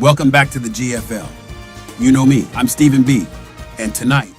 Welcome back to the GFL. You know me, I'm Stephen B. And tonight,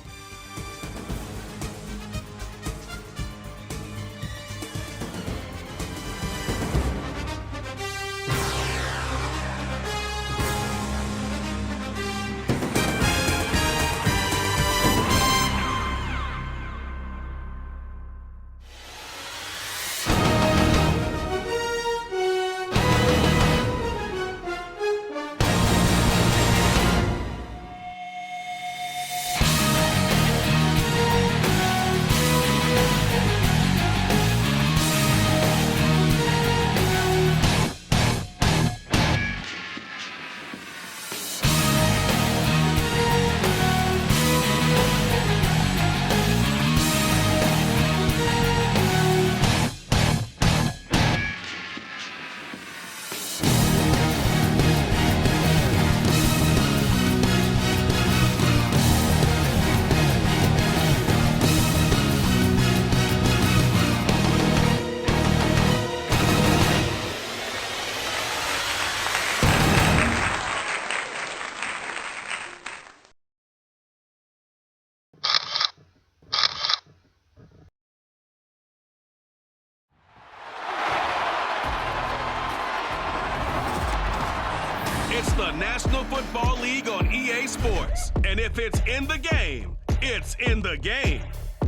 it's the National Football League on EA Sports. And if it's in the game, it's in the game.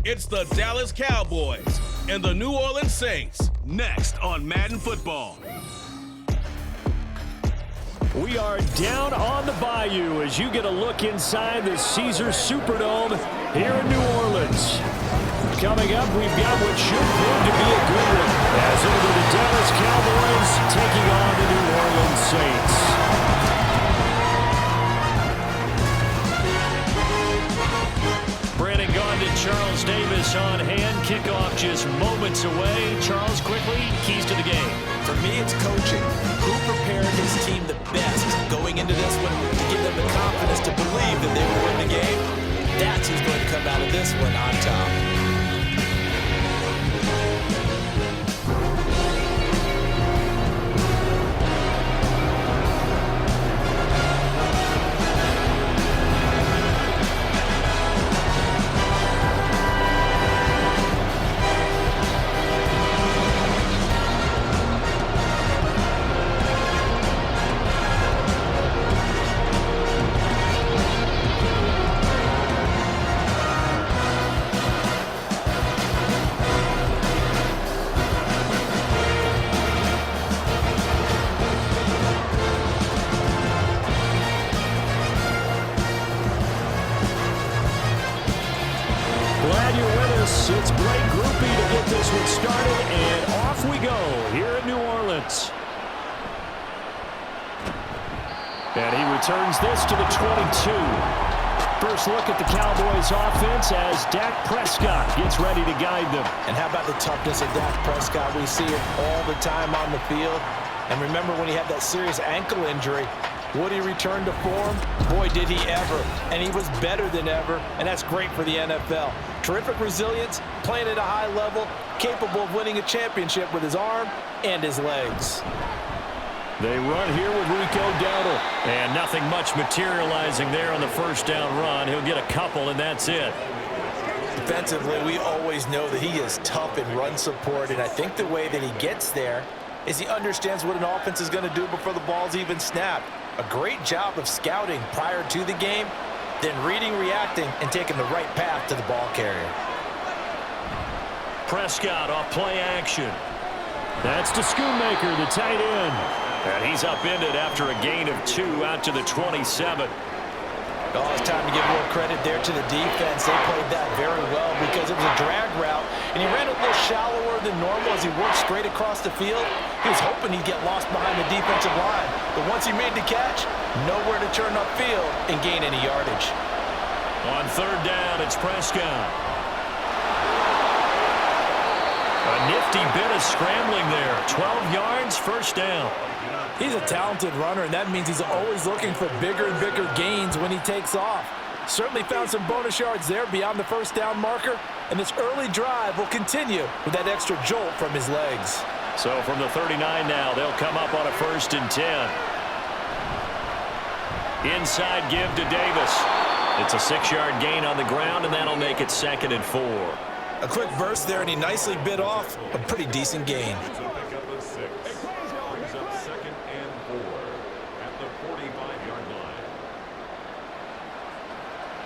It's the Dallas Cowboys and the New Orleans Saints next on Madden Football. We are down on the bayou as you get a look inside the Caesars Superdome here in New Orleans. Coming up, we've got what should prove to be a good one as it'll be the Dallas Cowboys taking on the New Orleans Saints. Brandon Gaudin, Charles Davis on hand. Kickoff just moments away. Charles, quickly, keys to the game. For me, it's coaching. Who prepared his team the best going into this one to give them the confidence to believe that they will win the game? That's who's going to come out of this one on top. Glad you're with us. It's Blake Groupie to get this one started, and off we go here in New Orleans. And he returns this to the 22. First look at the Cowboys offense as Dak Prescott gets ready to guide them. And how about the toughness of Dak Prescott? We see it all the time on the field. And remember when he had that serious ankle injury, would he return to form? Boy, did he ever. And he was better than ever, and that's great for the NFL. Terrific resilience, playing at a high level, capable of winning a championship with his arm and his legs. They run here with Rico Dowdle. And nothing much materializing there on the first down run. He'll get a couple, and that's it. Defensively, we always know that he is tough in run support, and I think the way that he gets there is he understands what an offense is going to do before the ball's even snapped. A great job of scouting prior to the game, then reading, reacting, and taking the right path to the ball carrier. Prescott off play action. That's to Schoonmaker, the tight end. And he's upended after a gain of 2 out to the 27. Oh, it's time to give more credit there to the defense. They played that very well because it was a drag route, and he ran a little shallower than normal as he worked straight across the field. He was hoping he'd get lost behind the defensive line, but once he made the catch, nowhere to turn upfield and gain any yardage. On third down, it's Prescott. A nifty bit of scrambling there. 12 yards, first down. He's a talented runner, and that means he's always looking for bigger and bigger gains when he takes off. Certainly found some bonus yards there beyond the first down marker, and this early drive will continue with that extra jolt from his legs. So from the 39 now, they'll come up on a 1st and 10. Inside give to Davis. It's a 6-yard gain on the ground, and that'll make it 2nd and 4. A quick burst there, and he nicely bit off a pretty decent gain.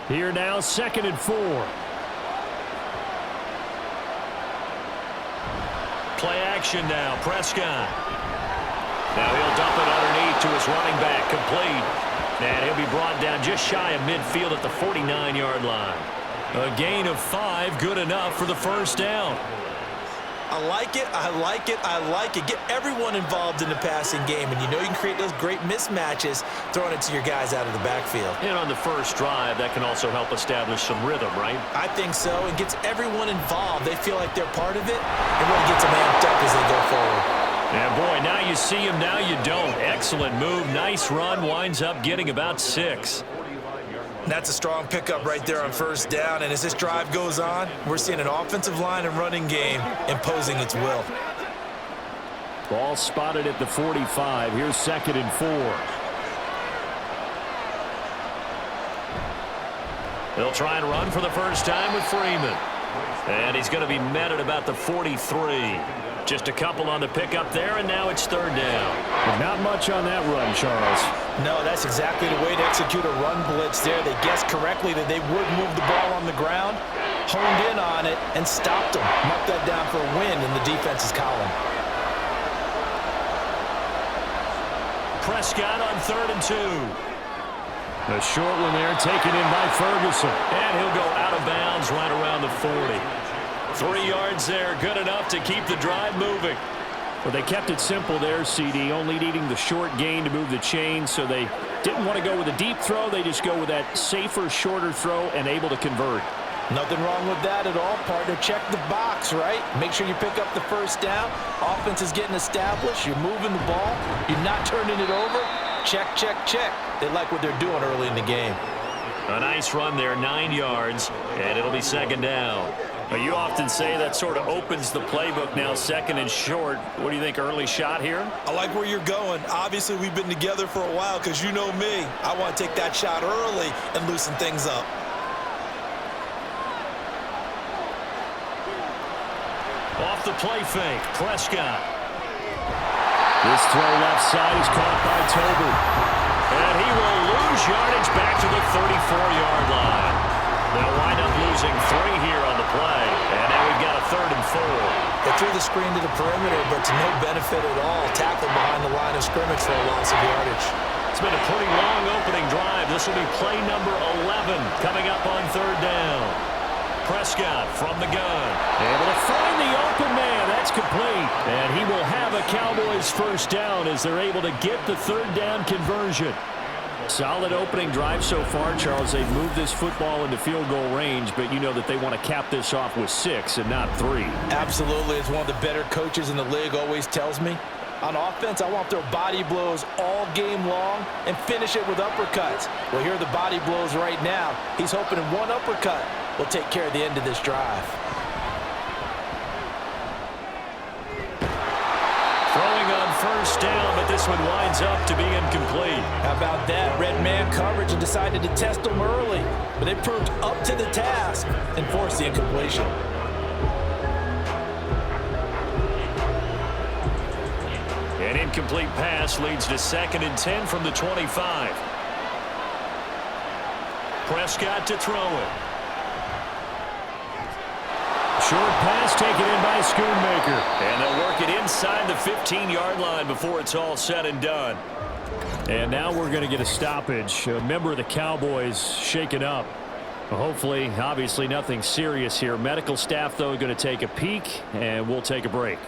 Here now, 2nd and 4. Play action now, Prescott. Now he'll dump it underneath to his running back, complete. And he'll be brought down just shy of midfield at the 49-yard line. A gain of 5, good enough for the first down. I like it, I like it, I like it. Get everyone involved in the passing game, and you know you can create those great mismatches throwing it to your guys out of the backfield. And on the first drive, that can also help establish some rhythm, right? I think so. It gets everyone involved. They feel like they're part of it. It really gets them amped up as they go forward. And boy, now you see him, now you don't. Excellent move, nice run, winds up getting about 6. That's a strong pickup right there on first down, and as this drive goes on, we're seeing an offensive line and running game imposing its will. Ball spotted at the 45. Here's 2nd and 4. They'll try and run for the first time with Freeman. And he's going to be met at about the 43. Just a couple on the pickup there, and now it's 3rd down. Not much on that run, Charles. No, that's exactly the way to execute a run blitz there. They guessed correctly that they would move the ball on the ground, honed in on it, and stopped them. Marked that down for a win in the defense's column. Prescott on 3rd and 2. A short one there taken in by Ferguson. And he'll go out of bounds right around the 40. 3 yards there, good enough to keep the drive moving. Well, they kept it simple there, CD, only needing the short gain to move the chain, so they didn't want to go with a deep throw. They just go with that safer, shorter throw and able to convert. Nothing wrong with that at all, partner. Check the box, right? Make sure you pick up the first down. Offense is getting established. You're moving the ball. You're not turning it over. Check, check, check. They like what they're doing early in the game. A nice run there, 9 yards, and it'll be 2nd down. Well, you often say that sort of opens the playbook now, 2nd and short. What do you think, early shot here? I like where you're going. Obviously, we've been together for a while because you know me. I want to take that shot early and loosen things up. Off the play fake, Prescott. This throw left side is caught by Tolbert. And he will lose yardage back to the 34-yard line. They'll wind up losing 3 here on the play. And now we've got a 3rd and 4. They threw the screen to the perimeter, but to no benefit at all. Tackled behind the line of scrimmage for a loss of yardage. It's been a pretty long opening drive. This will be play number 11 coming up on 3rd down. Prescott from the gun. Able to find the open man. That's complete. And he will have a Cowboys first down as they're able to get the 3rd down conversion. Solid opening drive so far, Charles. They've moved this football into field goal range, but you know that they want to cap this off with 6 and not 3. Absolutely. As one of the better coaches in the league always tells me, on offense, I want to throw body blows all game long and finish it with uppercuts. Well, here are the body blows right now. He's hoping one uppercut will take care of the end of this drive. Throwing on first down, but this one winds up to be incomplete. How about that? Red man coverage and decided to test them early. But they proved up to the task and forced the incompletion. An incomplete pass leads to 2nd and 10 from the 25. Prescott to throw it. Short pass taken in by Schoonmaker. And they'll work it inside the 15-yard line before it's all said and done. And now we're going to get a stoppage. A member of the Cowboys shaken up. Hopefully, obviously nothing serious here. Medical staff, though, going to take a peek, and we'll take a break.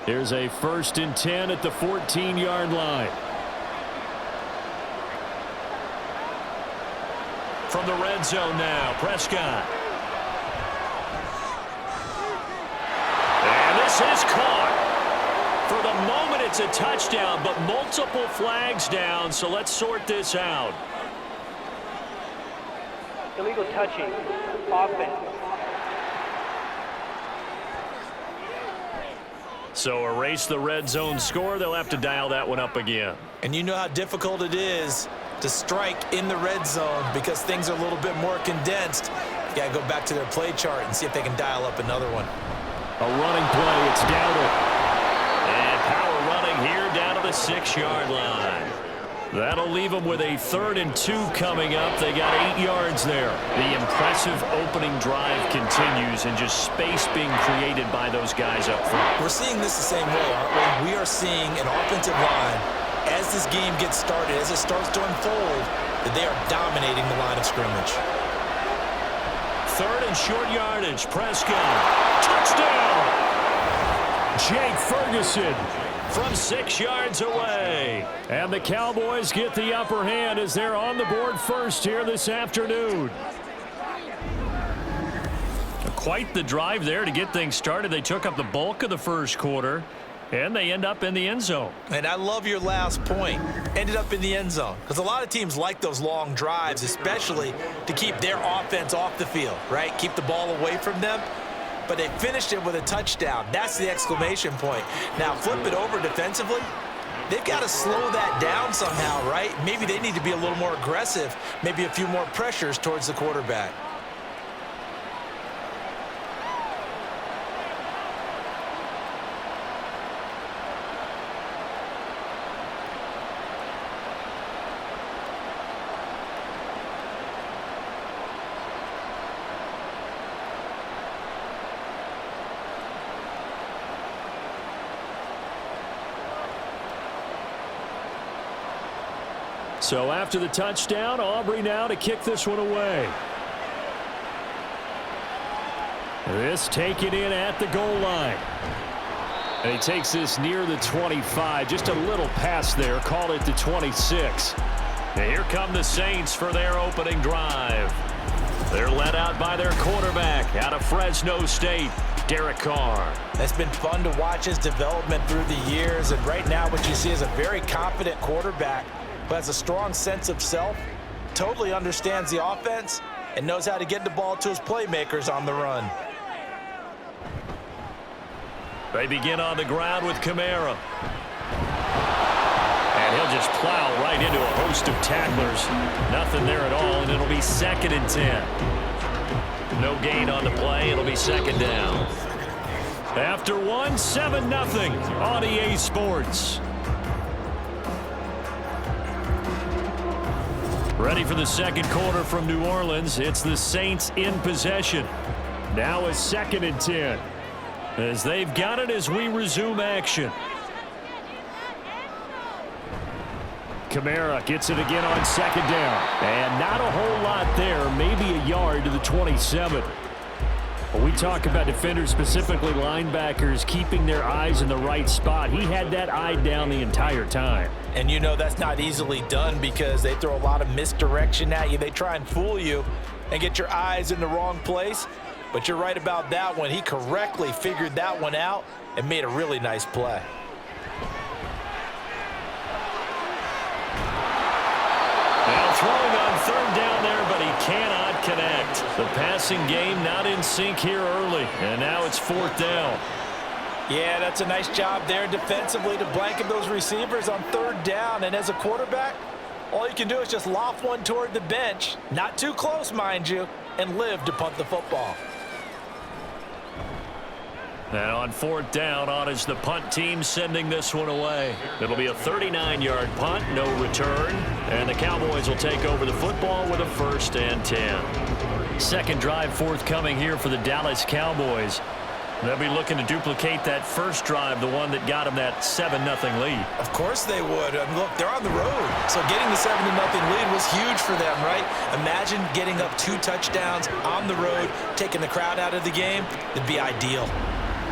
Here's a 1st and 10 at the 14-yard line. From the red zone now, Prescott. And this is caught. For the moment, it's a touchdown, but multiple flags down, so let's sort this out. Illegal touching. Offense. So erase the red zone score. They'll have to dial that one up again. And you know how difficult it is to strike in the red zone because things are a little bit more condensed. You got to go back to their play chart and see if they can dial up another one. A running play. It's Dowdle. And power running here down to the 6-yard line. That'll leave them with a 3rd and 2 coming up. They got 8 yards there. The impressive opening drive continues and just space being created by those guys up front. We're seeing this the same way, aren't we? We are seeing an offensive line, as this game gets started, as it starts to unfold, that they are dominating the line of scrimmage. 3rd and short yardage. Prescott. Touchdown! Jake Ferguson from 6 yards away. And the Cowboys get the upper hand as they're on the board first here this afternoon. Quite the drive there to get things started. They took up the bulk of the first quarter, and they end up in the end zone. And I love your last point. Ended up in the end zone. Because a lot of teams like those long drives, especially to keep their offense off the field, right? Keep the ball away from them. But they finished it with a touchdown. That's the exclamation point. Now, flip it over defensively. They've got to slow that down somehow, right? Maybe they need to be a little more aggressive. Maybe a few more pressures towards the quarterback. So after the touchdown, Aubrey now to kick this one away. This taken in at the goal line. And he takes this near the 25. Just a little pass there. Called it the 26. And here come the Saints for their opening drive. They're led out by their quarterback out of Fresno State, Derek Carr. It's been fun to watch his development through the years. And right now what you see is a very confident quarterback who has a strong sense of self, totally understands the offense, and knows how to get the ball to his playmakers on the run. They begin on the ground with Kamara. And he'll just plow right into a host of tacklers. Nothing there at all, and it'll be 2nd and 10. No gain on the play. It'll be 2nd down. After one, 7-0 on EA Sports. Ready for the second quarter from New Orleans. It's the Saints in possession. Now a 2nd and 10. As they've got it as we resume action. Kamara gets it again on 2nd down. And not a whole lot there. Maybe a yard to the 27. When we talk about defenders, specifically linebackers, keeping their eyes in the right spot, he had that eye down the entire time. And you know that's not easily done because they throw a lot of misdirection at you. They try and fool you and get your eyes in the wrong place. But you're right about that one. He correctly figured that one out and made a really nice play. Now throwing on 3rd down there, but he cannot connect. The passing game not in sync here early, and now it's 4th down. Yeah, that's a nice job there defensively to blanket those receivers on 3rd down. And as a quarterback, all you can do is just loft one toward the bench, not too close, mind you, and live to punt the football. And on 4th down, on is the punt team sending this one away. It'll be a 39-yard punt, no return. And the Cowboys will take over the football with a 1st and 10. Second drive forthcoming here for the Dallas Cowboys. They'll be looking to duplicate that first drive, the one that got them that 7-0 lead. Of course they would. Look, they're on the road. So getting the 7-0 lead was huge for them, right? Imagine getting up 2 touchdowns on the road, taking the crowd out of the game. It'd be ideal.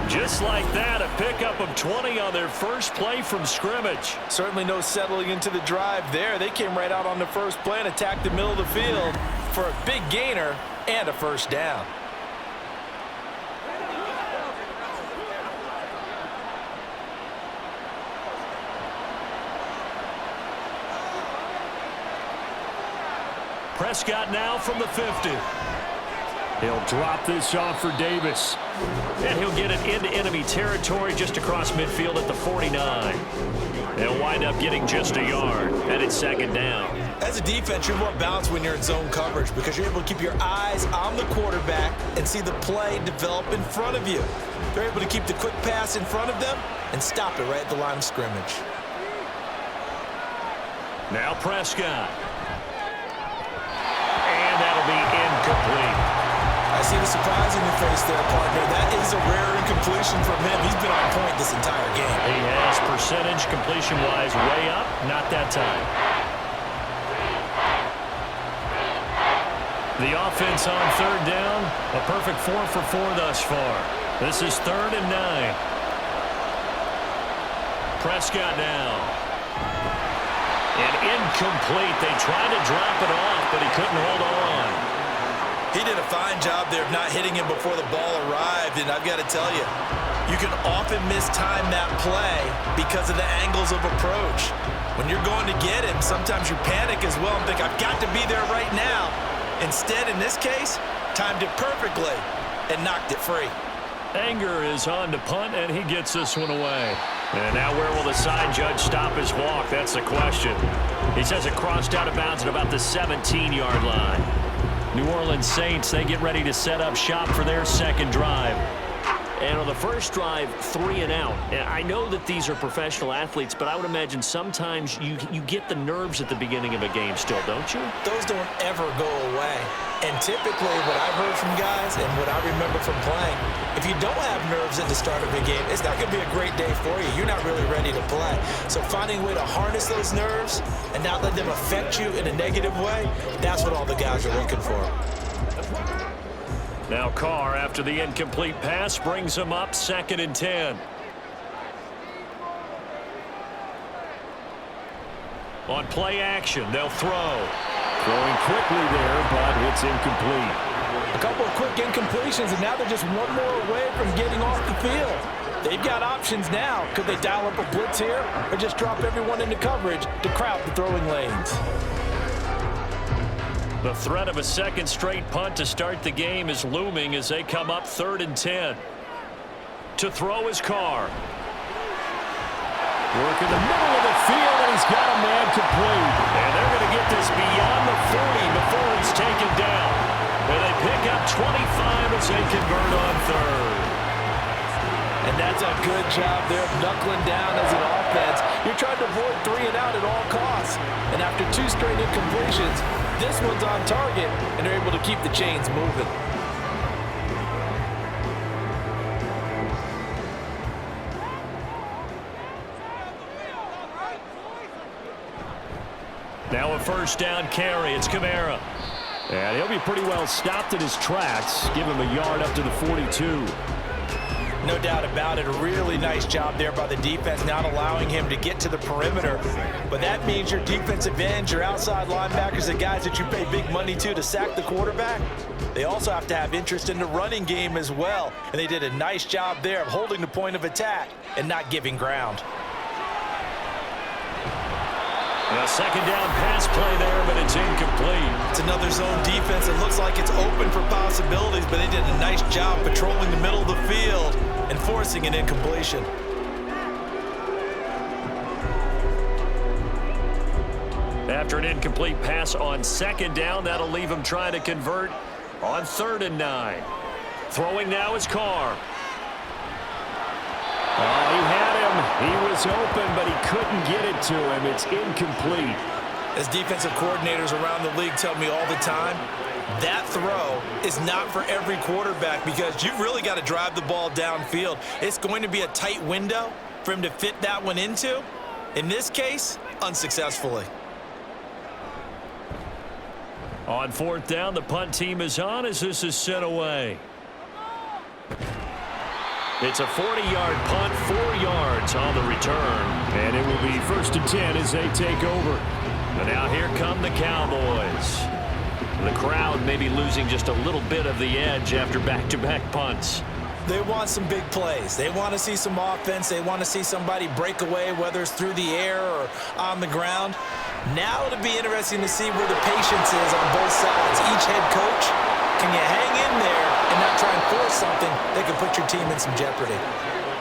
Just like that, a pickup of 20 on their first play from scrimmage. Certainly no settling into the drive there. They came right out on the first play and attacked the middle of the field for a big gainer and a 1st down. Prescott now from the 50. He'll drop this off for Davis. And he'll get it into enemy territory just across midfield at the 49. They'll wind up getting just a yard, and it's second down. As a defense, you're more balanced when you're in zone coverage because you're able to keep your eyes on the quarterback and see the play develop in front of you. They're able to keep the quick pass in front of them and stop it right at the line of scrimmage. Now Prescott. And that'll be incomplete. I see the surprise in your face there, partner. That is a rare incompletion from him. He's been on point this entire game. He has percentage completion-wise way up. Not that time. The offense on third down. A perfect 4 for 4 thus far. This is 3rd and 9. Prescott now. And incomplete. They tried to drop it off, but he couldn't hold on. He did a fine job there of not hitting him before the ball arrived, and I've got to tell you, you can often mistime that play because of the angles of approach. When you're going to get him, sometimes you panic as well and think, I've got to be there right now. Instead, in this case, timed it perfectly and knocked it free. Anger is on to punt, and he gets this one away. And now where will the side judge stop his walk? That's the question. He says it crossed out of bounds at about the 17-yard line. New Orleans Saints, they get ready to set up shop for their second drive. And on the first drive, 3 and out. And I know that these are professional athletes, but I would imagine sometimes you get the nerves at the beginning of a game still, don't you? Those don't ever go away. And typically what I've heard from guys and what I remember from playing, if you don't have nerves at the start of a game, it's not going to be a great day for you. You're not really ready to play. So finding a way to harness those nerves and not let them affect you in a negative way, that's what all the guys are looking for. Now Carr, after the incomplete pass, brings him up 2nd and 10. On play action, they'll throw. Throwing quickly there, but it's incomplete. A couple of quick incompletions, and now they're just one more away from getting off the field. They've got options now. Could they dial up a blitz here or just drop everyone into coverage to crowd the throwing lanes? The threat of a second straight punt to start the game is looming as they come up 3rd and 10. To throw is Carr. Work in the middle of the field, and he's got a man complete. And they're going to get this beyond the 40 before he's taken down. And they pick up 25 as they convert on 3rd. And that's a good job there of knuckling down as an offense. You're trying to avoid 3 and out at all costs. And after 2 straight incompletions, this one's on target, and they're able to keep the chains moving. Now a first down carry. It's Kamara. And he'll be pretty well stopped in his tracks. Give him a yard up to the 42. No doubt about it. A really nice job there by the defense, not allowing him to get to the perimeter. But that means your defensive ends, your outside linebackers, the guys that you pay big money to sack the quarterback, they also have to have interest in the running game as well. And they did a nice job there of holding the point of attack and not giving ground. A second down pass play there, but it's incomplete. It's another zone defense. It looks like it's open for possibilities, but they did a nice job patrolling the middle of the field and forcing an incompletion. After an incomplete pass on second down, that'll leave him trying to convert on 3rd and 9. Throwing now is Carr. Oh, he had him. He was open, but he couldn't get it to him. It's incomplete. As defensive coordinators around the league tell me all the time, that throw is not for every quarterback because you've really got to drive the ball downfield. It's going to be a tight window for him to fit that one into. In this case, unsuccessfully. On 4th down, the punt team is on as this is sent away. It's a 40-yard punt, 4 yards on the return. And it will be 1st and 10 as they take over. And now here come the Cowboys. The crowd may be losing just a little bit of the edge after back-to-back punts. They want some big plays. They want to see some offense. They want to see somebody break away, whether it's through the air or on the ground. Now it'll be interesting to see where the patience is on both sides. Each head coach, can you hang in there and not try and force something that can put your team in some jeopardy?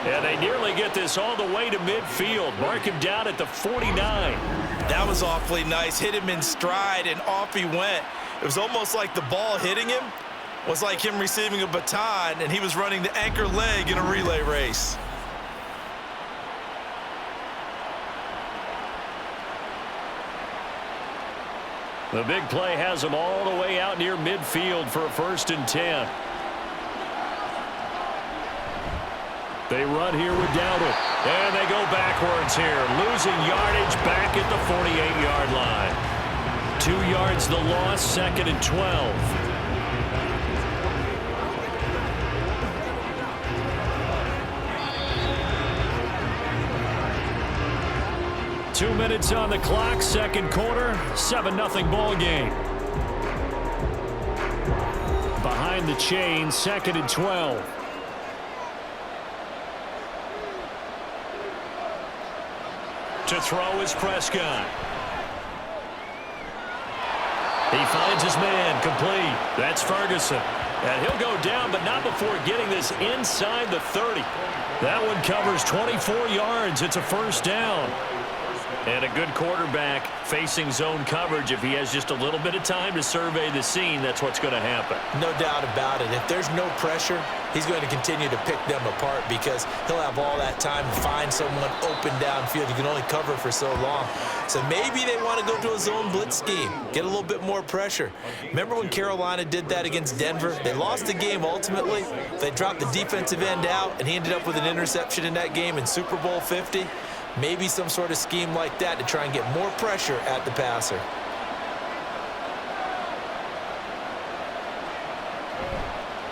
Yeah, they nearly get this all the way to midfield. Mark him down at the 49. That was awfully nice. Hit him in stride, and off he went. It was almost like the ball hitting him was like him receiving a baton, and he was running the anchor leg in a relay race. The big play has him all the way out near midfield for a 1st and 10. They run here with Dowdle, and they go backwards here, losing yardage back at the 48-yard line. 2 yards the loss, 2nd and 12. 2 minutes on the clock, 2nd quarter, 7-0 ball game. Behind the chain, 2nd and 12. To throw is Prescott. He finds his man, complete. That's Ferguson. And he'll go down, but not before getting this inside the 30. That one covers 24 yards. It's a 1st down. And a good quarterback facing zone coverage. If he has just a little bit of time to survey the scene, that's what's going to happen. No doubt about it. If there's no pressure, he's going to continue to pick them apart because he'll have all that time to find someone open downfield. You can only cover for so long. So maybe they want to go to a zone blitz scheme, get a little bit more pressure. Remember when Carolina did that against Denver? They lost the game ultimately. They dropped the defensive end out, and he ended up with an interception in that game in Super Bowl 50. Maybe some sort of scheme like that to try and get more pressure at the passer.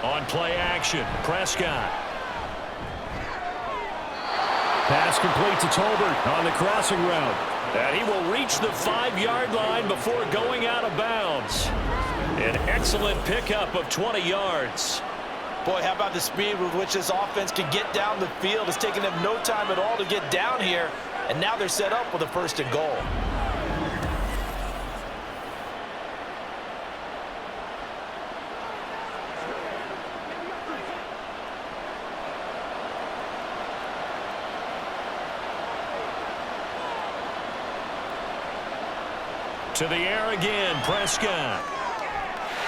On play action, Prescott. Pass complete to Tolbert on the crossing route. And he will reach the 5-yard line before going out of bounds. An excellent pickup of 20 yards. Boy, how about the speed with which this offense can get down the field? It's taken them no time at all to get down here, and now they're set up with a 1st and goal. To the air again, Prescott.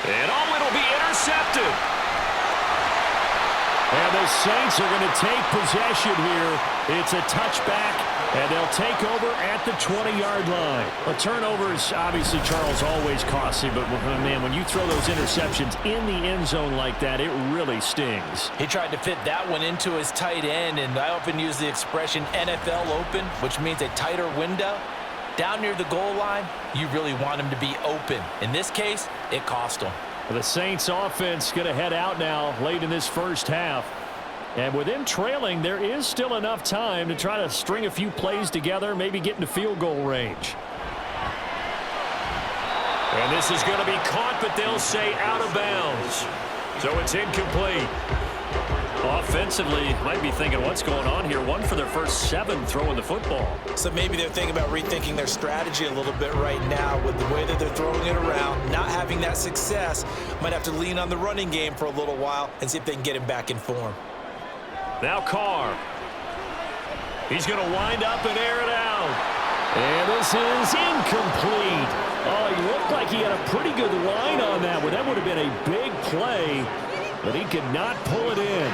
And it'll be intercepted. And the Saints are going to take possession here. It's a touchback, and they'll take over at the 20-yard line. A turnover is obviously, Charles, always costly, but, man, when you throw those interceptions in the end zone like that, it really stings. He tried to fit that one into his tight end, and I often use the expression NFL open, which means a tighter window. Down near the goal line, you really want him to be open. In this case, it cost him. The Saints offense going to head out now late in this 1st half. And with them trailing, there is still enough time to try to string a few plays together, maybe get into field goal range. And this is going to be caught, but they'll say out of bounds. So it's incomplete. Offensively, might be thinking, what's going on here? 1 for their first 7 throwing the football. So maybe they're thinking about rethinking their strategy a little bit right now with the way that they're throwing it around, not having that success. Might have to lean on the running game for a little while and see if they can get him back in form. Now Carr. He's going to wind up and air it out. And this is incomplete. Oh, he looked like he had a pretty good line on that one. That would have been a big play, but he could not pull it in.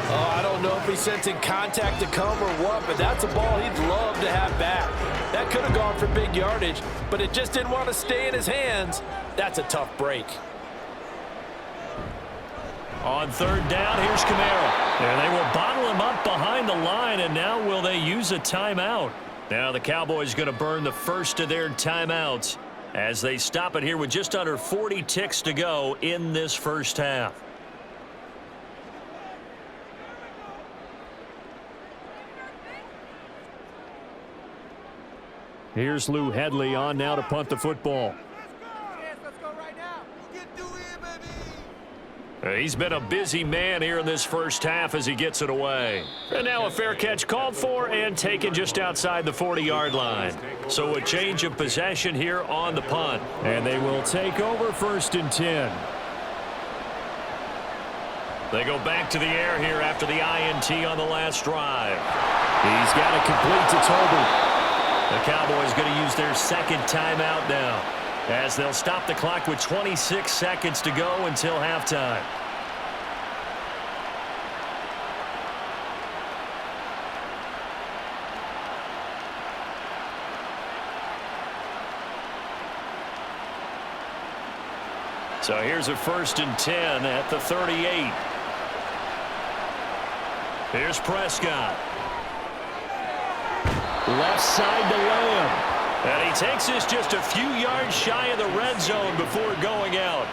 Oh, I don't know if he's sensing contact to come or what, but that's a ball he'd love to have back. That could have gone for big yardage, but it just didn't want to stay in his hands. That's a tough break. On 3rd down, here's Kamara. And they will bottle him up behind the line, and now will they use a timeout? Now the Cowboys going to burn the first of their timeouts as they stop it here with just under 40 ticks to go in this 1st half. Here's Lou Headley on now to punt the football. He's been a busy man here in this first half as he gets it away. And now a fair catch called for and taken just outside the 40-yard line. So a change of possession here on the punt. And they will take over 1st and 10. They go back to the air here after the INT on the last drive. He's got it complete to Tolbert. The Cowboys going to use their 2nd timeout now, as they'll stop the clock with 26 seconds to go until halftime. So here's a 1st and 10 at the 38. Here's Prescott. Left side to Lamb. And he takes this just a few yards shy of the red zone before going out.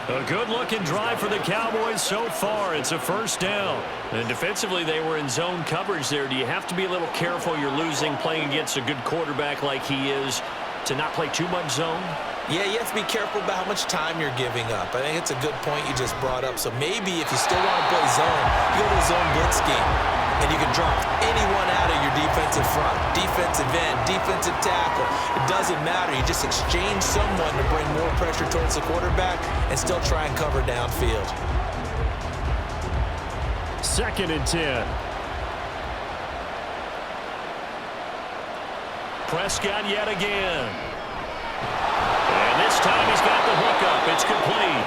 A good-looking drive for the Cowboys so far. It's a 1st down. And defensively, they were in zone coverage there. Do you have to be a little careful? You're losing, playing against a good quarterback like he is, to not play too much zone? Yeah, you have to be careful about how much time you're giving up. I think it's a good point you just brought up. So maybe if you still want to play zone, you go to a zone blitz scheme, and you can drop anyone out of your defensive front, defensive end, defensive tackle. It doesn't matter. You just exchange someone to bring more pressure towards the quarterback and still try and cover downfield. 2nd and 10. Prescott yet again. And this time he's got the hookup. It's complete.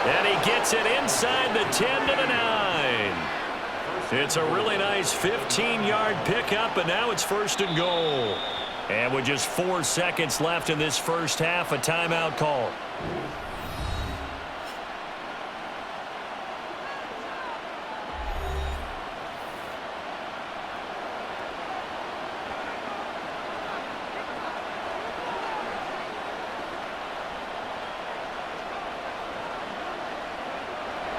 And he gets it inside the 10 to the 9. It's a really nice 15-yard pickup, and now it's 1st and goal. And with just 4 seconds left in this first half, a timeout call.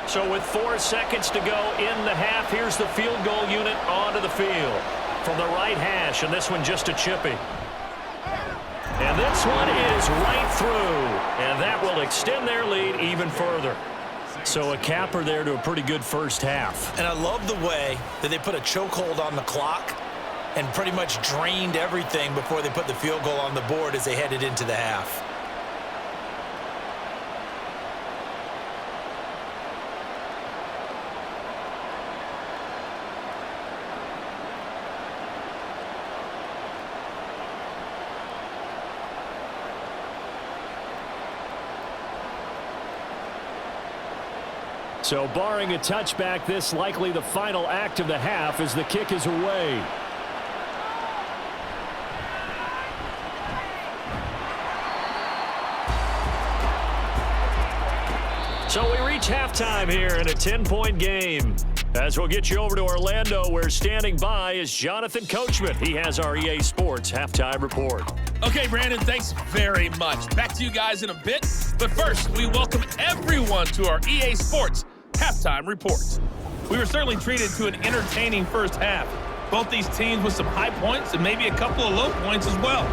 So with 4 seconds to go in the half, here's the field goal unit onto the field from the right hash, and this one just a chippy. And this one is right through, and that will extend their lead even further. So a capper there to a pretty good first half. And I love the way that they put a chokehold on the clock and pretty much drained everything before they put the field goal on the board as they headed into the half. So barring a touchback, this likely the final act of the half as the kick is away. So we reach halftime here in a 10-point game. As we'll get you over to Orlando, where standing by is Jonathan Coachman. He has our EA Sports halftime report. Okay, Brandon, thanks very much. Back to you guys in a bit. But first, we welcome everyone to our EA Sports halftime report. We were certainly treated to an entertaining first half. Both these teams with some high points and maybe a couple of low points as well.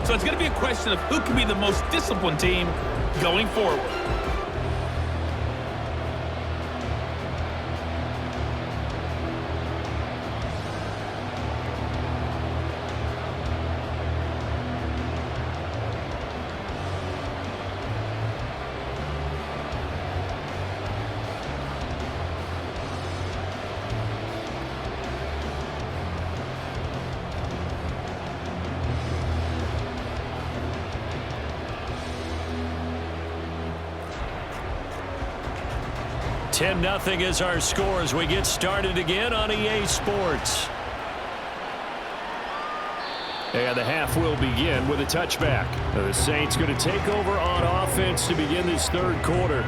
So it's going to be a question of who can be the most disciplined team going forward. Nothing is our score as we get started again on EA Sports. And the half will begin with a touchback. The Saints going to take over on offense to begin this third quarter.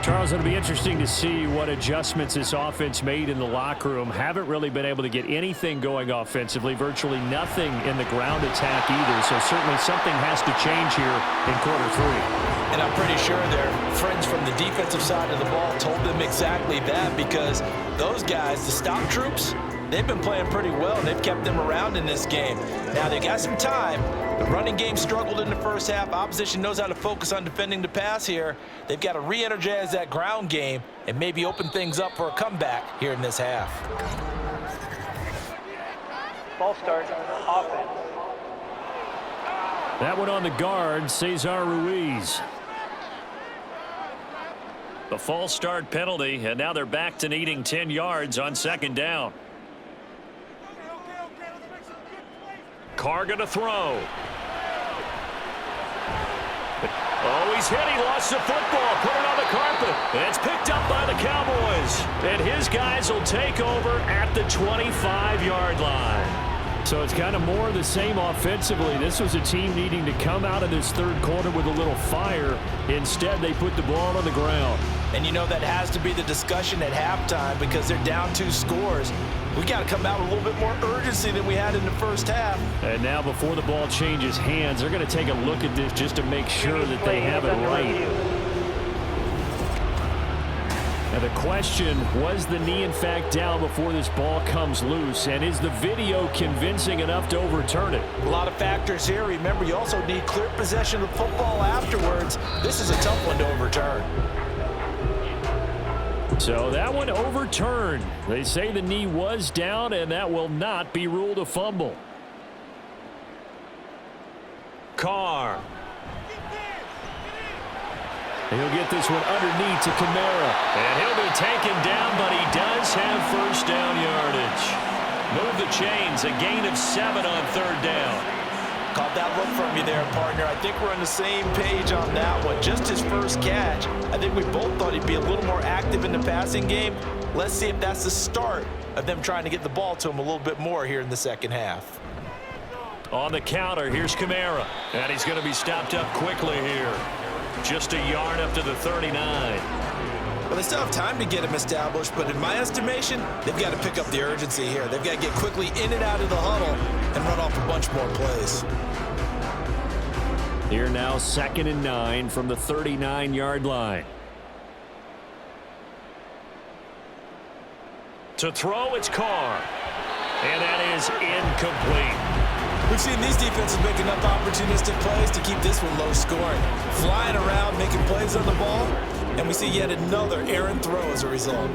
Charles, it'll be interesting to see what adjustments this offense made in the locker room. Haven't really been able to get anything going offensively, virtually nothing in the ground attack either. So certainly something has to change here in quarter three. And I'm pretty sure their friends from the defensive side of the ball told them exactly that, because those guys, the stop troops, they've been playing pretty well. They've kept them around in this game. Now, they got some time. The running game struggled in the first half. Opposition knows how to focus on defending the pass here. They've got to re-energize that ground game and maybe open things up for a comeback here in this half. Ball start, offense. That one on the guard, Cesar Ruiz. The false start penalty, and now they're back to needing 10 yards on second down. Carr gonna throw. Oh, he's hit. He lost the football. Put it on the carpet. It's picked up by the Cowboys. And his guys will take over at the 25-yard line. So it's kind of more of the same offensively. This was a team needing to come out of this third quarter with a little fire. Instead, they put the ball on the ground. And you know that has to be the discussion at halftime because they're down 2 scores. We got to come out with a little bit more urgency than we had in the first half. And now before the ball changes hands, they're going to take a look at this just to make sure that they have it right. Now the question, was the knee in fact down before this ball comes loose? And is the video convincing enough to overturn it? A lot of factors here. Remember, you also need clear possession of football afterwards. This is a tough one to overturn. So that one overturned. They say the knee was down, and that will not be ruled a fumble. Carr. He'll get this one underneath to Kamara. And he'll be taken down, but he does have first down yardage. Move the chains, a gain of 7 on third down. Caught that look from you there, partner. I think we're on the same page on that one. Just his first catch. I think we both thought he'd be a little more active in the passing game. Let's see if that's the start of them trying to get the ball to him a little bit more here in the second half. On the counter, here's Kamara. And he's going to be stopped up quickly here. Just a yard up to the 39. Well, they still have time to get him established, but in my estimation, they've got to pick up the urgency here. They've got to get quickly in and out of the huddle and run off a bunch more plays. Here now, 2nd and 9 from the 39-yard line. To throw, it's Carr. And that is incomplete. We've seen these defenses make enough opportunistic plays to keep this one low scoring. Flying around, making plays on the ball, and we see yet another errant throw as a result.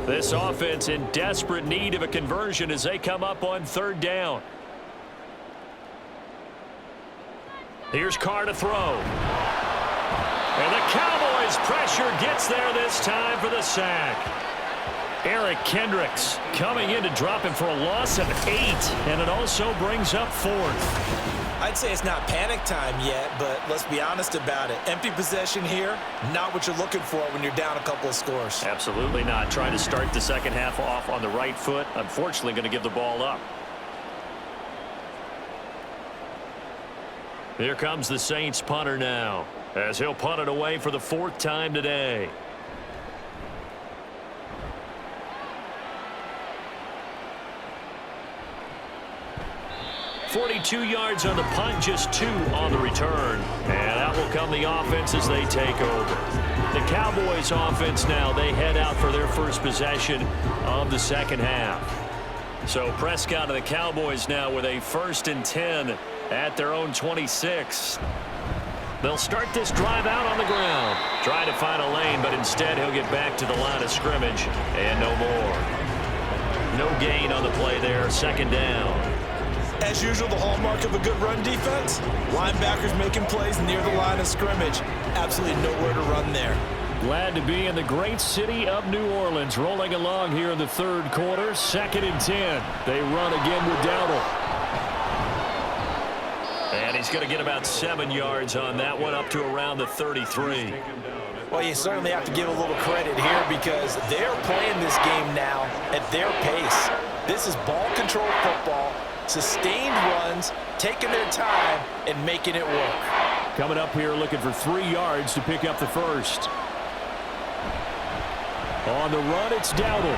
This offense in desperate need of a conversion as they come up on third down. Here's Carr to throw. And the Cowboys pressure gets there this time for the sack. Eric Kendricks coming in to drop him for a loss of 8, and it also brings up 4th. I'd say it's not panic time yet, but let's be honest about it. Empty possession here, not what you're looking for when you're down a couple of scores. Absolutely not. Trying to start the second half off on the right foot. Unfortunately, going to give the ball up. Here comes the Saints punter now, as he'll punt it away for the 4th time today. .42 yards on the punt, just 2 on the return. And out will come the offense as they take over. The Cowboys offense now, they head out for their first possession of the second half. So Prescott and the Cowboys now with a 1st and 10 at their own 26. They'll start this drive out on the ground. Trying to find a lane, but instead he'll get back to the line of scrimmage and no more. No gain on the play there, 2nd down. As usual, the hallmark of a good run defense, linebackers making plays near the line of scrimmage. Absolutely nowhere to run there. Glad to be in the great city of New Orleans, rolling along here in the third quarter. 2nd and 10. They run again with Dowdle. And he's going to get about 7 yards on that one, up to around the 33. Well, you certainly have to give a little credit here because they're playing this game now at their pace. This is ball control football. Sustained runs, taking their time, and making it work. Coming up here looking for 3 yards to pick up the first. On the run, it's Dowdle.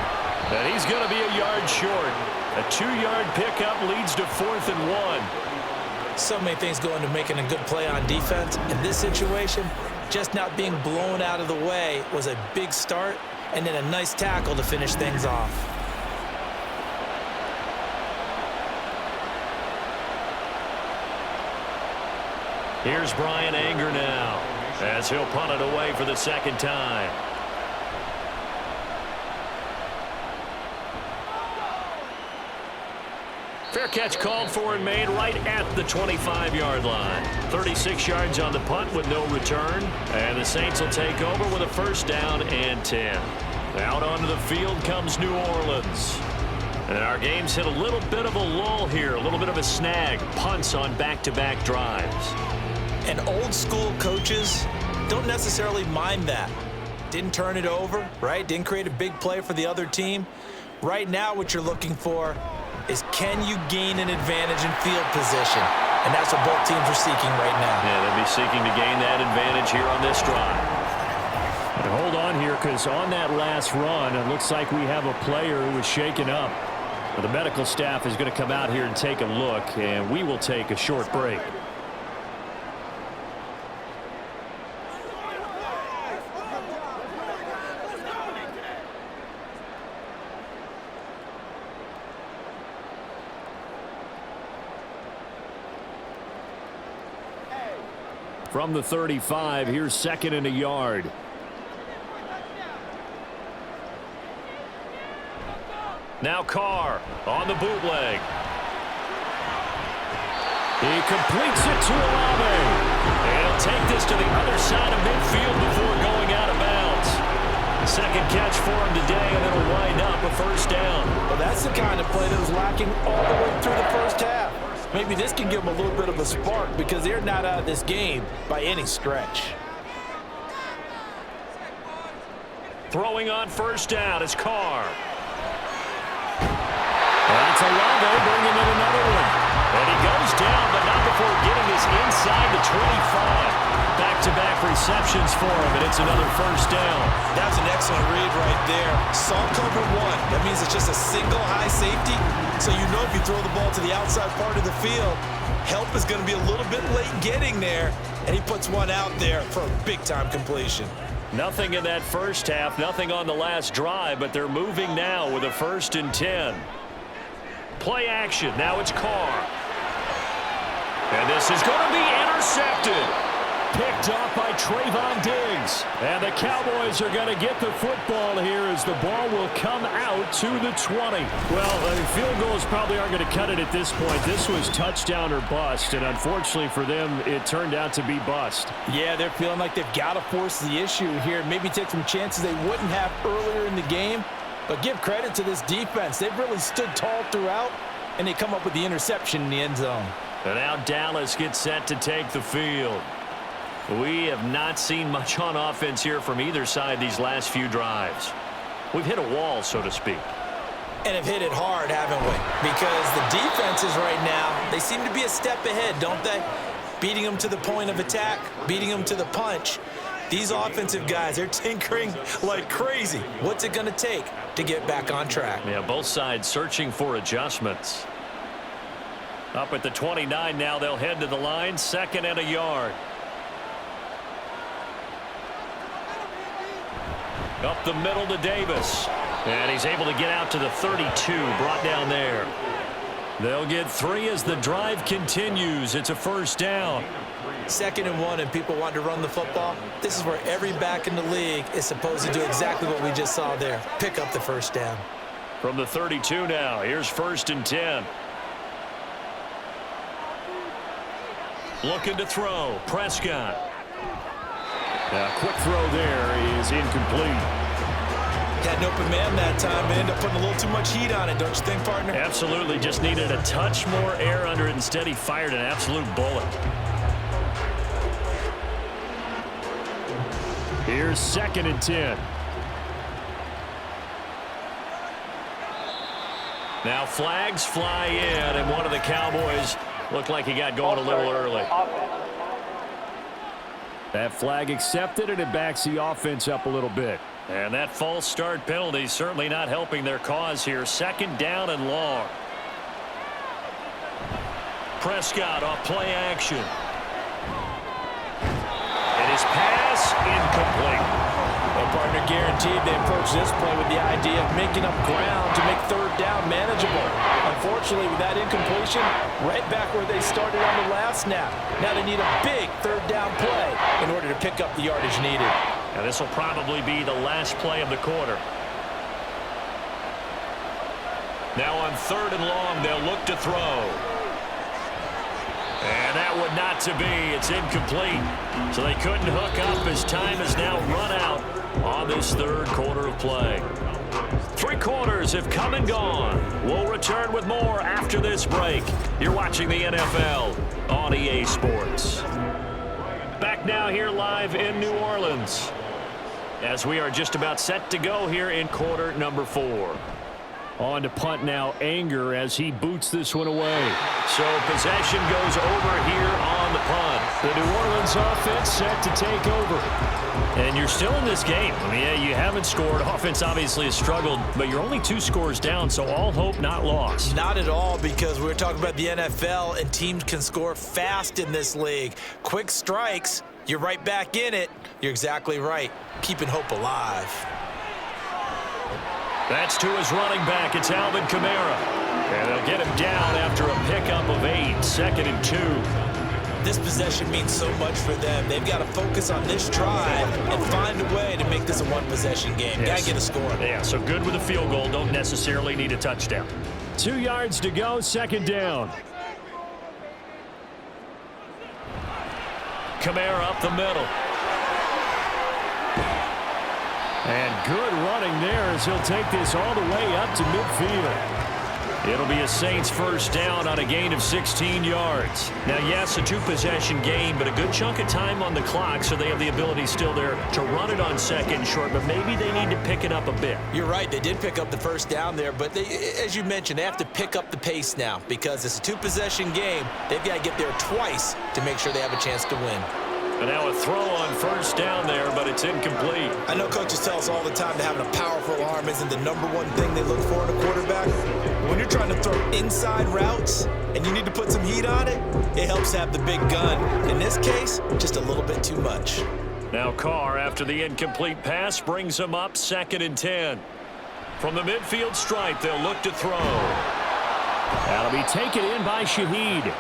And he's going to be a yard short. A 2-yard pickup leads to 4th and 1. So many things go into making a good play on defense. In this situation, just not being blown out of the way was a big start and then a nice tackle to finish things off. Here's Brian Anger now as he'll punt it away for the second time. Fair catch called for and made right at the 25-yard line. 36 yards on the punt with no return. And the Saints will take over with a first down and 10. Out onto the field comes New Orleans. And our game's hit a little bit of a lull here, a little bit of a snag. Punts on back-to-back drives. And old school coaches don't necessarily mind that. Didn't turn it over, right? Didn't create a big play for the other team. Right now what you're looking for is, can you gain an advantage in field position? And that's what both teams are seeking right now. Yeah, they'll be seeking to gain that advantage here on this drive. And hold on here, because on that last run, it looks like we have a player who was shaken up. But the medical staff is going to come out here and take a look, and we will take a short break. From the 35, here's second and a yard. Now Carr on the bootleg. He completes it to Olave. He'll take this to the other side of midfield before going out of bounds. Second catch for him today, and it'll wind up a first down. Well, that's the kind of play that was lacking all the way through the first half. Maybe this can give them a little bit of a spark because they're not out of this game by any stretch. Throwing on first down is Carr. That's Olave bringing in another one. And he goes down, but not before getting this inside the 25. Back-to-back receptions for him, and it's another first down. That's an excellent read right there. Saw cover one. That means it's just a single high safety. So you know if you throw the ball to the outside part of the field, help is going to be a little bit late getting there, and he puts one out there for a big-time completion. Nothing in that first half, nothing on the last drive, but they're moving now with a 1st and 10. Play action. Now it's Carr. And this is going to be intercepted. Picked off by Trayvon Diggs. And the Cowboys are going to get the football here as the ball will come out to the 20. Well, field goals probably aren't going to cut it at this point. This was touchdown or bust, and unfortunately for them, it turned out to be bust. Yeah, they're feeling like they've got to force the issue here. Maybe take some chances they wouldn't have earlier in the game. But give credit to this defense. They've really stood tall throughout, and they come up with the interception in the end zone. And now Dallas gets set to take the field. We have not seen much on offense here from either side these last few drives. We've hit a wall, so to speak. And have hit it hard, haven't we? Because the defenses right now, they seem to be a step ahead, don't they? Beating them to the point of attack, beating them to the punch. These offensive guys, they're tinkering like crazy. What's it going to take to get back on track? Yeah, both sides searching for adjustments. Up at the 29 now, they'll head to the line, 2nd and a yard. Up the middle to Davis. And he's able to get out to the 32, brought down there. They'll get 3 as the drive continues. It's a first down. 2nd and 1, and people want to run the football. This is where every back in the league is supposed to do exactly what we just saw there. Pick up the first down. From the 32 now, here's 1st and 10. Looking to throw, Prescott. A quick throw there is incomplete. Had an open man that time and ended up putting a little too much heat on it, don't you think, partner? Absolutely, just needed a touch more air under it. Instead, he fired an absolute bullet. Here's 2nd and 10. Now flags fly in, and one of the Cowboys looked like he got going a little early. That flag accepted, and it backs the offense up a little bit. And that false start penalty certainly not helping their cause here. 2nd down and long. Prescott off play action. And his pass incomplete. Well, partner, guaranteed they approach this play with the idea of making up ground to make third down manageable. Unfortunately, with that incompletion, right back where they started on the last snap. Now they need a big third down play in order to pick up the yardage needed. Now this will probably be the last play of the quarter. Now on 3rd and long, they'll look to throw. And that would not to be. It's incomplete. So they couldn't hook up as time has now run out on this 3rd quarter of play. 3 quarters have come and gone. We'll return with more after this break. You're watching the NFL on EA Sports. Back now here live in New Orleans as we are just about set to go here in quarter number 4. On to punt now, Anger as he boots this one away. So possession goes over here on the punt. The New Orleans offense set to take over. And you're still in this game. I mean, yeah, you haven't scored. Offense obviously has struggled, but you're only 2 scores down, so all hope not lost. Not at all, because we're talking about the NFL, and teams can score fast in this league. Quick strikes, you're right back in it. You're exactly right. Keeping hope alive. That's to his running back. It's Alvin Kamara. And they'll get him down after a pickup of 8. 2nd and 2. This possession means so much for them. They've got to focus on this drive and find a way to make this a one-possession game. Yes. Got to get a score. Yeah, so good with a field goal. Don't necessarily need a touchdown. 2 yards to go, 2nd down. Kamara up the middle. And good running there as he'll take this all the way up to midfield. It'll be a Saints first down on a gain of 16 yards. Now, yes, a 2-possession game, but a good chunk of time on the clock, so they have the ability still there to run it on 2nd and short, but maybe they need to pick it up a bit. You're right. They did pick up the first down there, but they, as you mentioned, they have to pick up the pace now because it's a 2-possession game. They've got to get there twice to make sure they have a chance to win. And now a throw on first down there, but it's incomplete. I know coaches tell us all the time that having a powerful arm isn't the #1 thing they look for in a quarterback. When you're trying to throw inside routes and you need to put some heat on it, it helps have the big gun. In this case, just a little bit too much. Now Carr, after the incomplete pass, brings him up 2nd and 10. From the midfield stripe, they'll look to throw. That'll be taken in by Shaheed.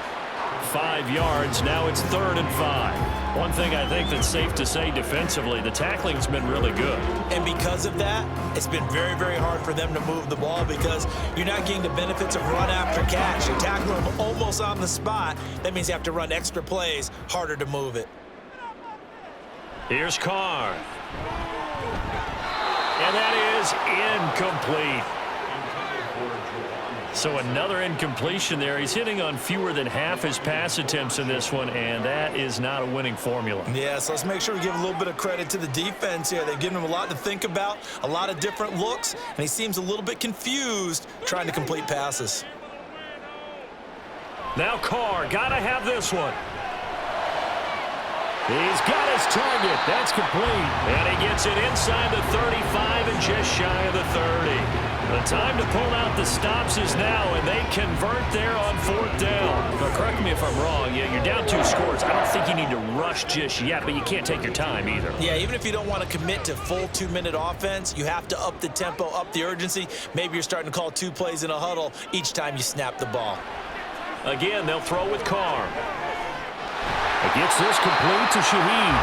5 yards. Now it's 3rd and 5. One thing I think that's safe to say defensively, the tackling's been really good. And because of that, it's been very, very hard for them to move the ball because you're not getting the benefits of run after catch. You're tackling them almost on the spot. That means you have to run extra plays, harder to move it. Here's Carr. And that is incomplete. So another incompletion there. He's hitting on fewer than half his pass attempts in this one, and that is not a winning formula. Yeah, so let's make sure we give a little bit of credit to the defense here. They've given him a lot to think about, a lot of different looks, and he seems a little bit confused trying to complete passes. Now Carr, gotta have this one. He's got his target. That's complete. And he gets it inside the 35 and just shy of the 30. The time to pull out the stops is now, and they convert there on 4th down. Now, correct me if I'm wrong. Yeah, you're down 2 scores. I don't think you need to rush just yet, but you can't take your time either. Yeah, even if you don't want to commit to full 2-minute offense, you have to up the tempo, up the urgency. Maybe you're starting to call 2 plays in a huddle each time you snap the ball. Again, they'll throw with Carr. It gets this complete to Shaheed.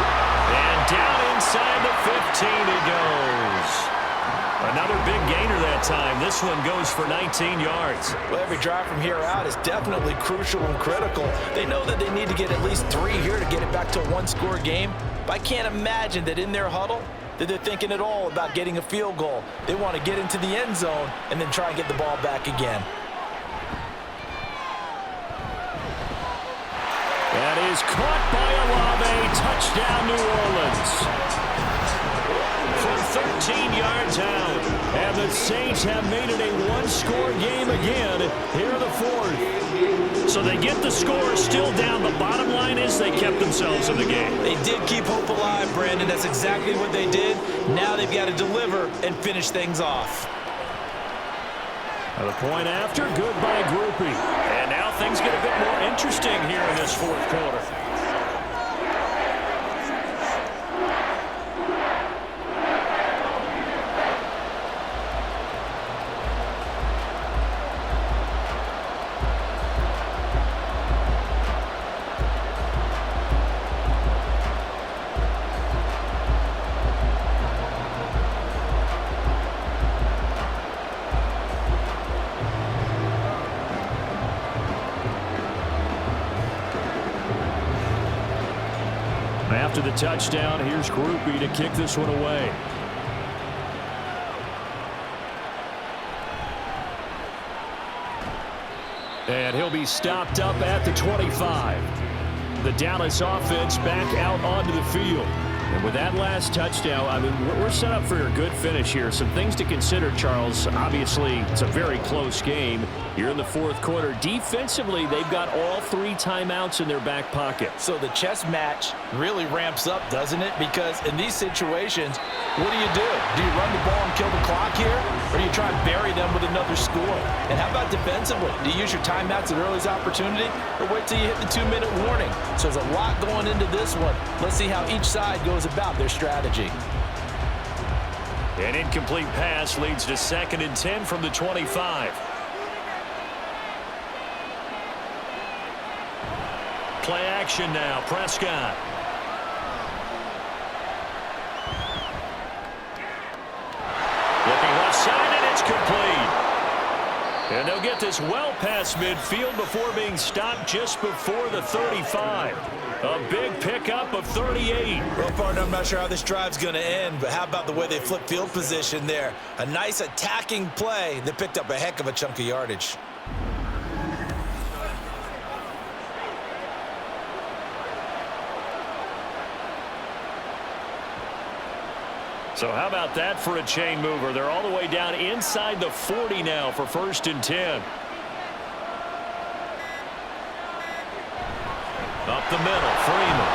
And down inside the 15 he goes. Another big gainer that time. This one goes for 19 yards. Well, every drive from here out is definitely crucial and critical. They know that they need to get at least 3 here to get it back to a 1-score game. But I can't imagine that in their huddle that they're thinking at all about getting a field goal. They want to get into the end zone and then try and get the ball back again. That is caught by Olave. Touchdown, New Orleans. From 13 yards out. And the Saints have made it a 1-score game again here in the 4th. So they get the score still down. The bottom line is they kept themselves in the game. They did keep hope alive, Brandon. That's exactly what they did. Now they've got to deliver and finish things off. And the point after, good by Groupie. And now things get a bit more interesting here in this 4th quarter. after the touchdown. Here's Groupie to kick this one away. And he'll be stopped up at the 25. The Dallas offense back out onto the field. And with that last touchdown, I mean, we're set up for a good finish here. Some things to consider, Charles. Obviously, it's a very close game. You're in the fourth quarter. Defensively, they've got all 3 timeouts in their back pocket. So the chess match really ramps up, doesn't it? Because in these situations, what do? Do you run the ball and kill the clock here? Or do you try and bury them with another score? And how about defensively? Do you use your timeouts at earliest opportunity? Or wait till you hit the 2-minute warning? So there's a lot going into this one. Let's see how each side goes about their strategy. An incomplete pass leads to 2nd and 10 from the 25. Play action now. Prescott. Looking left side, and it's complete. And they'll get this well past midfield before being stopped just before the 35. A big pickup of 38. Well, partner, I'm not sure how this drive's going to end, but how about the way they flip field position there? A nice attacking play that picked up a heck of a chunk of yardage. So how about that for a chain mover? They're all the way down inside the 40 now for 1st and 10. Up the middle, Freeman.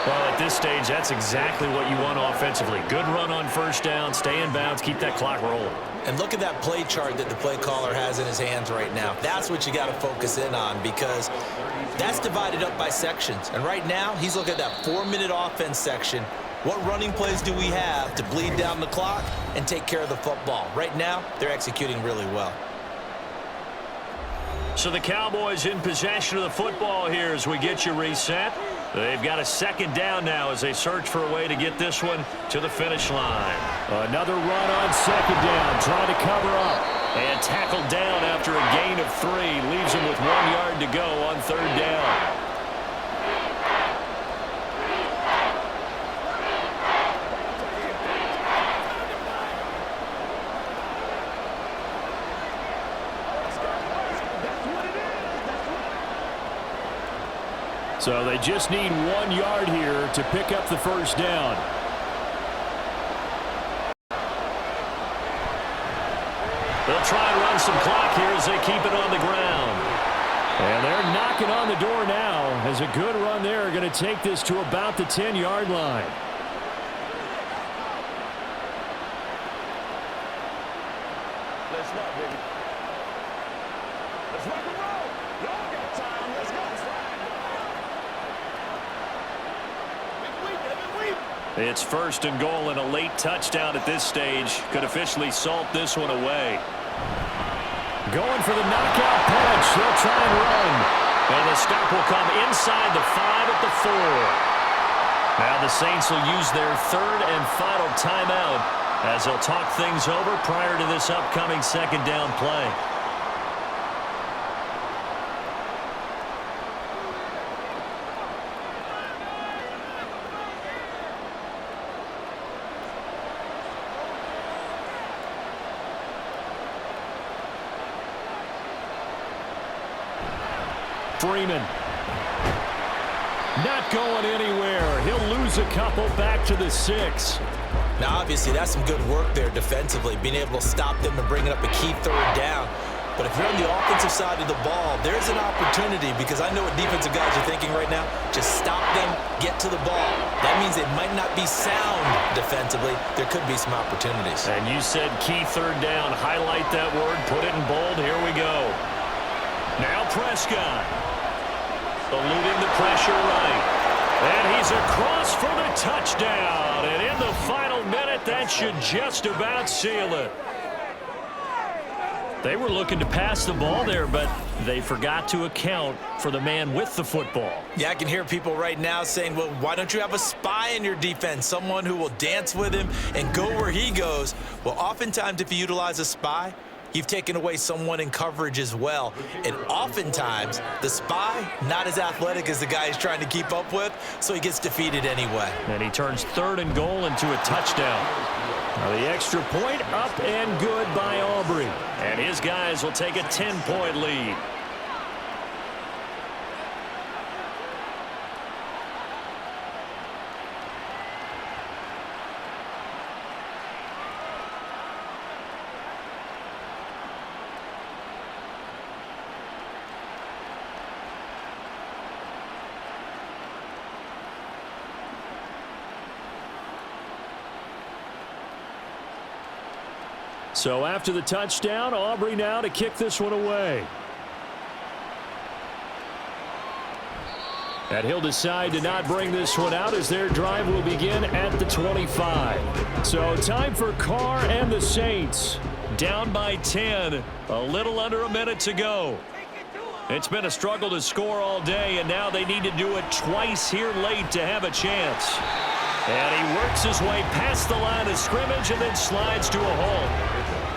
Well, at this stage, that's exactly what you want offensively. Good run on 1st down, stay in bounds, keep that clock rolling. And look at that play chart that the play caller has in his hands right now. That's what you got to focus in on, because that's divided up by sections. And right now, he's looking at that 4-minute offense section. What running plays do we have to bleed down the clock and take care of the football? Right now, they're executing really well. So the Cowboys in possession of the football here as we get you reset. They've got a 2nd down now as they search for a way to get this one to the finish line. Another run on 2nd down, trying to cover up. And tackled down after a gain of 3. Leaves him with 1 yard to go on 3rd down. So they just need 1 yard here to pick up the 1st down. They'll try and run some clock here as they keep it on the ground. And they're knocking on the door now as a good run there going to take this to about the 10-yard line. Let's rock, baby. Let's rock and roll. Y'all got time. Let's go. It's 1st and goal, and a late touchdown at this stage could officially salt this one away. Going for the knockout punch. They'll try and run. And the stop will come inside the 5 at the 4. Now the Saints will use their 3rd and final timeout as they'll talk things over prior to this upcoming 2nd down play. Freeman. Not going anywhere. He'll lose a couple back to the 6. Now, obviously, that's some good work there defensively, being able to stop them and bringing up a key 3rd down. But if you're on the offensive side of the ball, there's an opportunity, because I know what defensive guys are thinking right now. Just stop them, get to the ball. That means they might not be sound defensively. There could be some opportunities. And you said key 3rd down. Highlight that word. Put it in bold. Here we go. Now Prescott. Eluding the pressure right. And he's across for the touchdown. And in the final minute, that should just about seal it. They were looking to pass the ball there, but they forgot to account for the man with the football. Yeah, I can hear people right now saying, well, why don't you have a spy in your defense, someone who will dance with him and go where he goes? Well, oftentimes if you utilize a spy, you've taken away someone in coverage as well. And oftentimes, the spy, not as athletic as the guy he's trying to keep up with, so he gets defeated anyway. And he turns 3rd and goal into a touchdown. Now the extra point up and good by Aubrey. And his guys will take a 10-point lead. So after the touchdown, Aubrey now to kick this one away. And he'll decide to not bring this one out as their drive will begin at the 25. So time for Carr and the Saints. Down by 10, a little under a minute to go. It's been a struggle to score all day, and now they need to do it twice here late to have a chance. And he works his way past the line of scrimmage and then slides to a hole.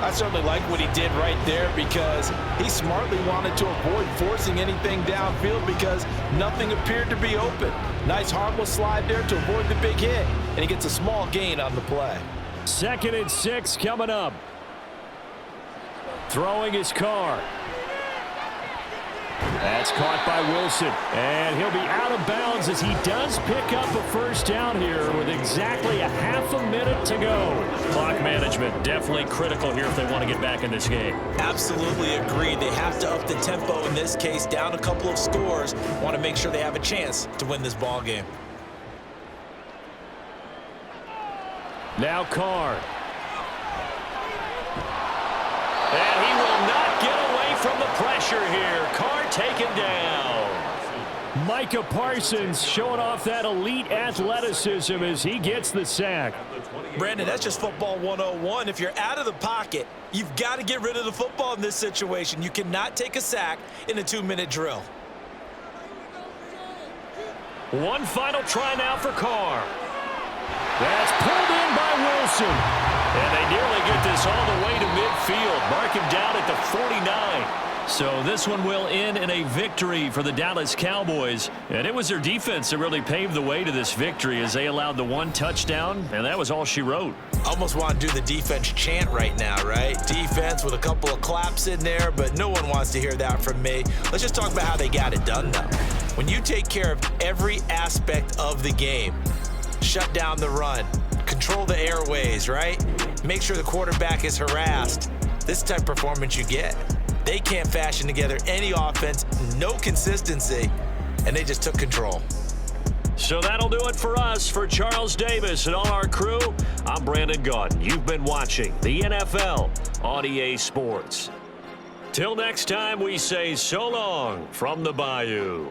I certainly like what he did right there because he smartly wanted to avoid forcing anything downfield because nothing appeared to be open. Nice harmless slide there to avoid the big hit, and he gets a small gain on the play. 2nd and 6 coming up. Throwing his Carr. That's caught by Wilson, and he'll be out of bounds as he does pick up a first down here with exactly a half a minute to go. Clock management definitely critical here if they want to get back in this game. Absolutely agreed. They have to up the tempo in this case, down a couple of scores. Want to make sure they have a chance to win this ball game. Now Carr. And he will not get away from the pressure here. Carr taken down. Micah Parsons showing off that elite athleticism as he gets the sack. Brandon, that's just football 101. If you're out of the pocket, you've got to get rid of the football in this situation. You cannot take a sack in a 2-minute drill. One final try now for Carr. That's pulled in by Wilson. And they nearly get this all the way to midfield. Mark him down at the 49. So this one will end in a victory for the Dallas Cowboys. And it was their defense that really paved the way to this victory as they allowed the 1 touchdown, and that was all she wrote. Almost want to do the defense chant right now, right? Defense with a couple of claps in there, but no one wants to hear that from me. Let's just talk about how they got it done, though. When you take care of every aspect of the game, shut down the run, control the airways, right? Make sure the quarterback is harassed. This type of performance you get. They can't fashion together any offense, no consistency, and they just took control. So that'll do it for us. For Charles Davis and all our crew, I'm Brandon Gaudin. You've been watching the NFL on EA Sports. Till next time, we say so long from the Bayou.